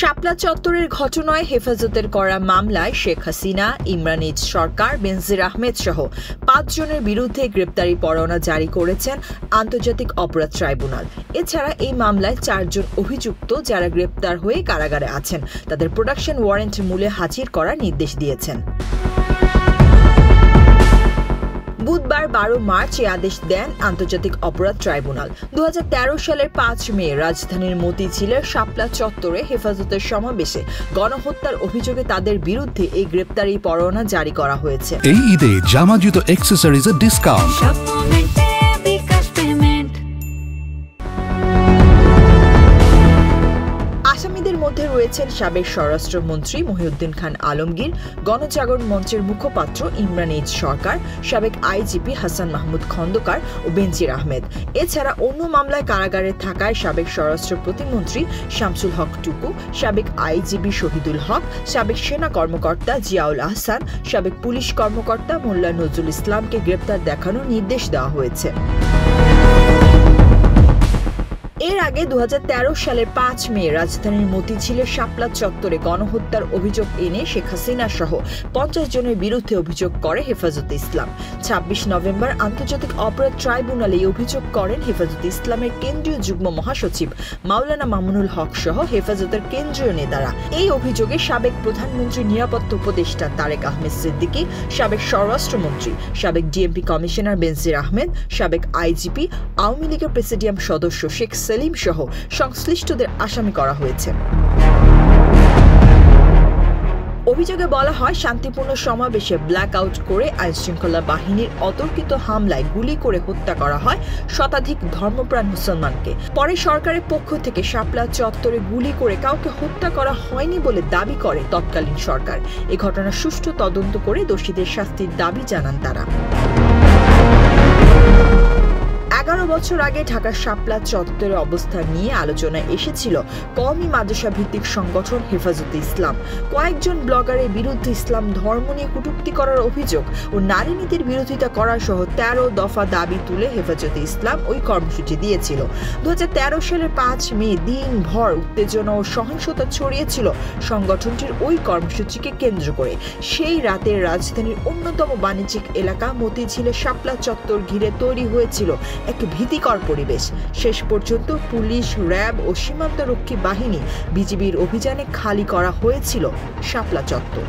শাপলা চত্বরের ঘটনায় হেফাজতের করা মামলায় শেখ হাসিনা, ইমরান এইচ সরকার, বেনজির আহমেদ সহ ৫ জনের বিরুদ্ধে গ্রেপ্তারি পরোয়ানা জারি করেছেন আন্তর্জাতিক অপরাধ ট্রাইব্যুনাল। এছাড়া এই মামলায় ৪ জন অভিযুক্ত যারা গ্রেপ্তার হয়ে কারাগারে আছেন তাদের প্রোডাকশন ওয়ারেন্ট মূলে হাজির করার নির্দেশ দিয়েছেন। বুধবার ১২ মার্চ এই আদেশ দেন আন্তর্জাতিক অপরাধ ট্রাইব্যুনাল। ২০১৩ সালের ৫ মে রাজধানীর মতিঝিলের শাপলা চত্বরে হেফাজতের সমাবেশে গণহত্যার অভিযোগে তাদের বিরুদ্ধে এই গ্রেপ্তারি পরোয়ানা জারি করা হয়েছে। এই ঈদে জামা জুতো অ্যাক্সেসরিজের ডিসকাউন্ট। আসামিদের মধ্যে রয়েছেন সাবেক স্বরাষ্ট্রমন্ত্রী মহিউদ্দিন খান আলমগীর, গণজাগরণ মঞ্চের মুখপাত্র ইমরান এইচ সরকার, সাবেক আইজিপি হাসান মাহমুদ খন্দকার ও বেনজির আহমেদ। এছাড়া অন্য মামলায় কারাগারে থাকায় সাবেক স্বরাষ্ট্র প্রতিমন্ত্রী শামসুল হক টুকু, সাবেক আইজিপি শহীদুল হক, সাবেক সেনা কর্মকর্তা জিয়াউল আহসান, সাবেক পুলিশ কর্মকর্তা মোল্লা নজরুল ইসলামকে গ্রেপ্তার দেখানোর নির্দেশ দেওয়া হয়েছে। এর আগে ২০১৩ সালের ৫ মে রাজধানীর মতিঝিলের শাপলা চত্বরে গণহত্যার অভিযোগ এনে শেখ হাসিনা সহ ৫০ জনের বিরুদ্ধে অভিযোগ করে হেফাজতে ইসলাম। ২৬ নভেম্বর আন্তর্জাতিক অপরাধ ট্রাইব্যুনালে অভিযোগ করেন হেফাজতে ইসলামের কেন্দ্রীয় যুগ্ম মহাসচিব মাওলানা মামুনুল হক সহ হেফাজতের কেন্দ্রীয় নেতারা। এই অভিযোগে সাবেক প্রধানমন্ত্রী নিরাপত্তা উপদেষ্টা তারেক আহমেদ সিদ্দিকী, সাবেক স্বরাষ্ট্রমন্ত্রী, সাবেক ডিএমপি কমিশনার বেনজির আহমেদ, সাবেক আইজিপি, আওয়ামী লীগের প্রেসিডিয়াম সদস্য শেখ সেলিম সহ সংশ্লিষ্টদের আসামি করা হয়েছে। অভিযোগে বলা হয়, শান্তিপূর্ণ সমাবেশে ব্ল্যাক আউট করে আইনশৃঙ্খলা বাহিনীর অতর্কিত হামলায় গুলি করে হত্যা করা হয় শতাধিক ধর্মপ্রাণ মুসলমানকে। পরে সরকারের পক্ষ থেকে শাপলা চত্বরে গুলি করে কাউকে হত্যা করা হয়নি বলে দাবি করে তৎকালীন সরকার। এ ঘটনার সুষ্ঠু তদন্ত করে দোষীদের শাস্তির দাবি জানান তারা। ১১ বছর আগে ঢাকার শাপলা চত্বরের অবস্থান নিয়ে আলোচনায় এসেছিল কওমি মাদ্রাসা ভিত্তিক সংগঠন হেফাজতে ইসলাম। কয়েকজন ব্লগারের বিরুদ্ধে ইসলাম ধর্ম নিয়ে কটূক্তি করার অভিযোগ ও নারী নীতির বিরোধিতা করা সহ ১৩ দফা দাবি তুলে হেফাজতে ইসলাম ওই কর্মসূচি দিয়েছিল। ২০১৩ সালের ৫ মে দিনভর উত্তেজনা ও সহিংসতা ছড়িয়েছিল সংগঠনটির ওই কর্মসূচিকে কেন্দ্র করে। সেই রাতে রাজধানীর অন্যতম বাণিজ্যিক এলাকা মতিঝিলের শাপলা চত্বর ঘিরে তৈরি হয়েছিল এক ভীতিকর পরিবেশ। শেষ পর্যন্ত পুলিশ, র্যাব ও সীমান্তরক্ষী বাহিনী, বিজিবির অভিযানে খালি করা হয়েছিল শাপলা চত্বর।